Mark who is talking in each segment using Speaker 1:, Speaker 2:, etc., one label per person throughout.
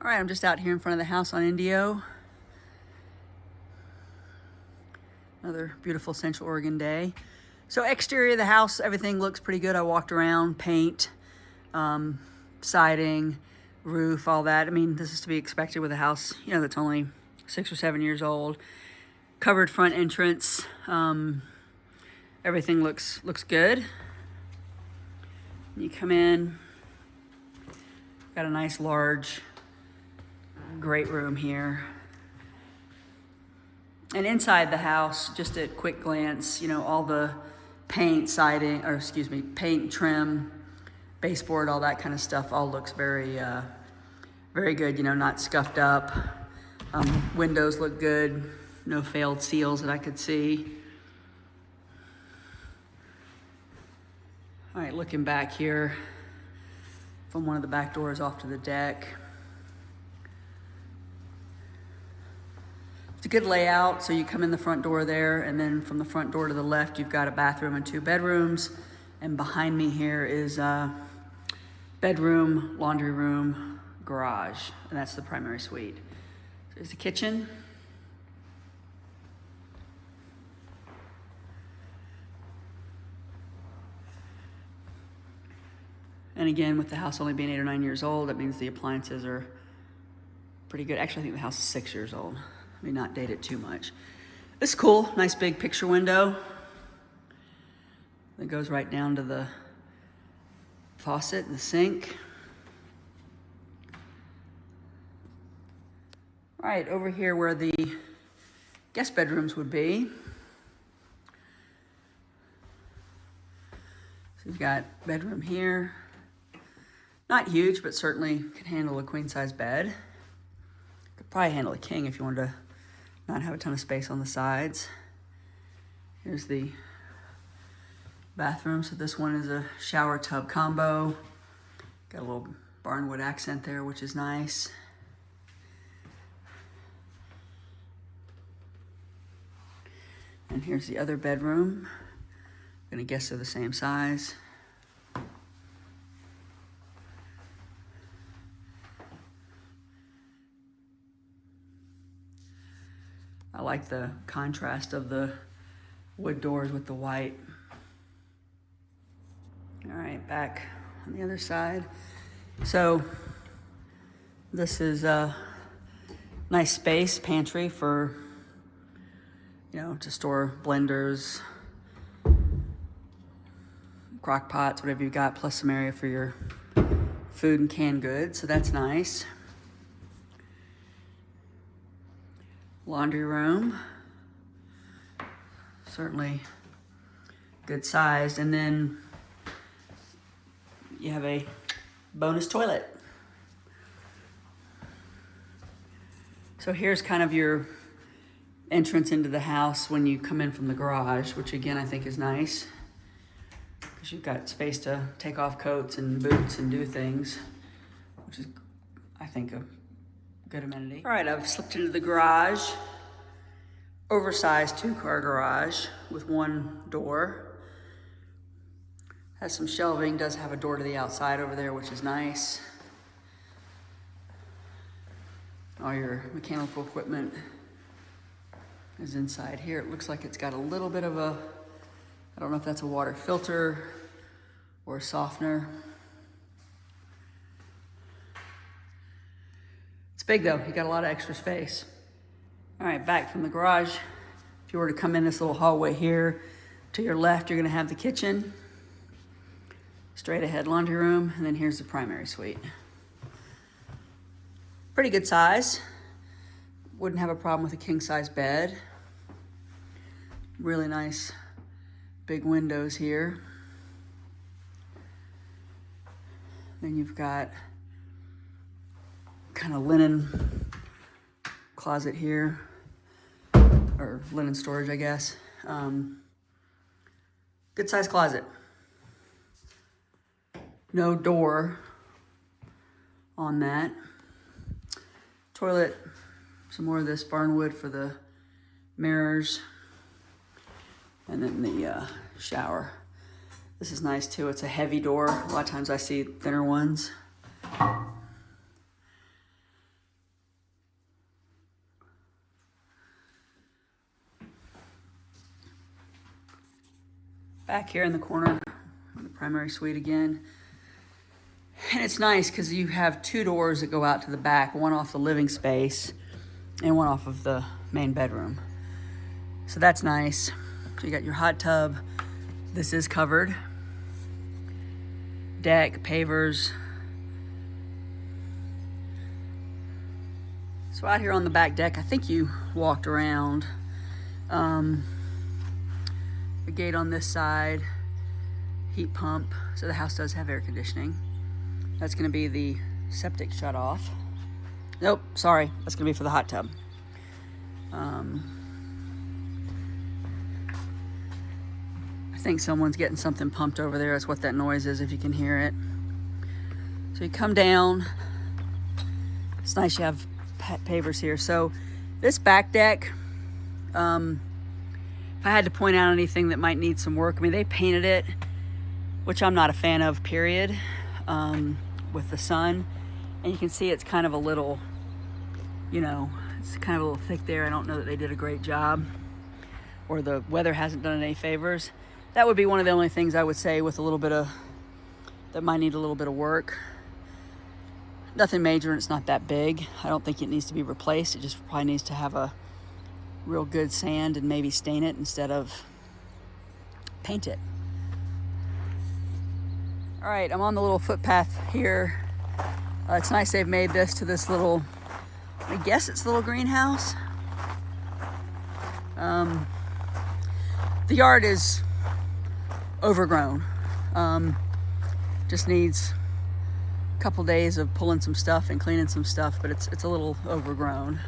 Speaker 1: All right, I'm just out here in front of the house on Indio. Another beautiful Central Oregon day. So exterior of the house, everything looks pretty good. I walked around, paint, siding, roof, all that. I mean, this is to be expected with a house, that's only 6 or 7 years old. Covered front entrance. Everything looks good. You come in, got a nice large, great room here. And inside the house, just at quick glance, all the paint, paint, trim, baseboard, all that kind of stuff all looks very, very good, not scuffed up. Windows look good, no failed seals that I could see. All right, looking back here from one of the back doors off to the deck. It's a good layout, so you come in the front door there, and then from the front door to the left, you've got a bathroom and 2 bedrooms. And behind me here is a bedroom, laundry room, garage, and that's the primary suite. There's the kitchen. And again, with the house only being 8 or 9 years old, that means the appliances are pretty good. Actually, I think the house is 6 years old. Let me not date it too much. This is cool, nice big picture window that goes right down to the faucet and the sink. All right, over here where the guest bedrooms would be. So you've got bedroom here. Not huge, but certainly could handle a queen size bed. Could probably handle a king if you wanted to not have a ton of space on the sides. Here's the bathroom. So this one is a shower tub combo. Got a little barnwood accent there, which is nice. And here's the other bedroom. I'm gonna guess they're the same size. I like the contrast of the wood doors with the white. All right, back on the other side. So this is a nice space, pantry for, to store blenders, crock pots, whatever you've got, plus some area for your food and canned goods. So that's nice. Laundry room, certainly good sized. And then you have a bonus toilet. So here's kind of your entrance into the house when you come in from the garage, which again, I think is nice because you've got space to take off coats and boots and do things, which is, I think, a good amenity. All right, I've slipped into the garage. Oversized 2-car garage with 1 door. Has some shelving, does have a door to the outside over there, which is nice. All your mechanical equipment is inside here. It looks like it's got a little bit of a, I don't know if that's a water filter or a softener. It's big though, you got a lot of extra space. All right, back from the garage. If you were to come in this little hallway here, to your left, you're gonna have the kitchen. Straight ahead laundry room, and then here's the primary suite. Pretty good size. Wouldn't have a problem with a king size bed. Really nice big windows here. Then you've got kind of linen closet here, or linen storage, I guess. Good size closet. No door on that. Toilet, some more of this barnwood for the mirrors. And then the shower. This is nice too. It's a heavy door. A lot of times I see thinner ones. Back here in the corner, the primary suite again. And it's nice because you have two doors that go out to the back, one off the living space and one off of the main bedroom. So that's nice. So you got your hot tub. This is covered. Deck, pavers. So out here on the back deck, I think you walked around. The gate on this side, heat pump. So the house does have air conditioning. That's gonna be the septic shut off. Nope, sorry, that's gonna be for the hot tub. I think someone's getting something pumped over there. That's what that noise is, if you can hear it. So you come down. It's nice you have pavers here. So this back deck, if I had to point out anything that might need some work, I mean, they painted it, which I'm not a fan of, period, with the sun. And you can see it's kind of a little, you know, it's kind of a little thick there. I don't know that they did a great job, or the weather hasn't done it any favors. That would be one of the only things I would say with a little bit of, that might need a little bit of work. Nothing major, and it's not that big. I don't think it needs to be replaced. It just probably needs to have a real good sand and maybe stain it instead of paint it. All right, I'm on the little footpath here. It's nice they've made this to this little, I guess it's a little greenhouse. The yard is overgrown. Just needs a couple days of pulling some stuff and cleaning some stuff, but it's a little overgrown.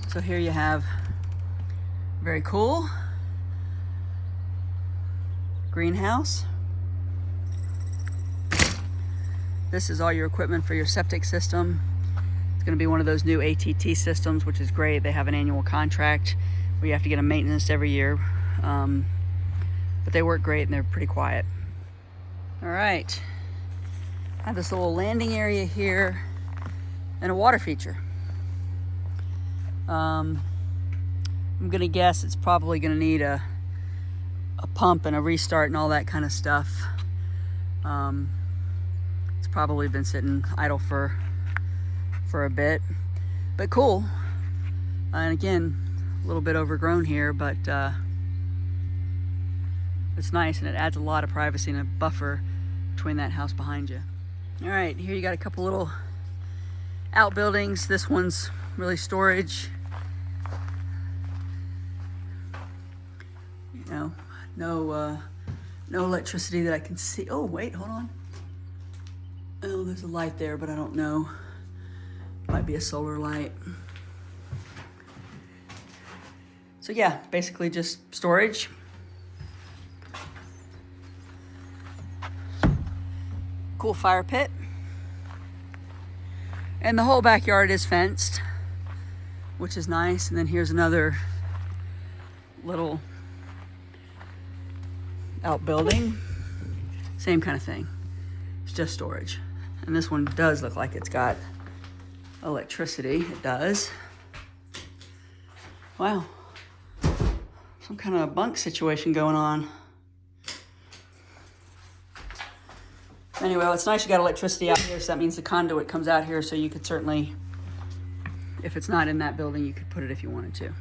Speaker 1: So here you have, very cool, greenhouse. This is all your equipment for your septic system. It's gonna be one of those new ATT systems, which is great. They have an annual contract where you have to get them maintenance every year. But they work great and they're pretty quiet. All right, I have this little landing area here and a water feature. I'm gonna guess it's probably gonna need a pump and a restart and all that kind of stuff. It's probably been sitting idle for a bit, but cool. And again, a little bit overgrown here, but it's nice, and it adds a lot of privacy and a buffer between that house behind you. All right, here you got a couple little outbuildings. This one's really storage. You know, no electricity that I can see. Oh, wait, hold on. Oh, there's a light there, but I don't know. Might be a solar light. So yeah, basically just storage. Cool fire pit. And the whole backyard is fenced, which is nice. And then here's another little outbuilding. Same kind of thing. It's just storage. And this one does look like it's got electricity. It does. Wow. Some kind of bunk situation going on. Anyway, well, it's nice you got electricity out here, so that means the conduit comes out here, so you could certainly, if it's not in that building, you could put it if you wanted to.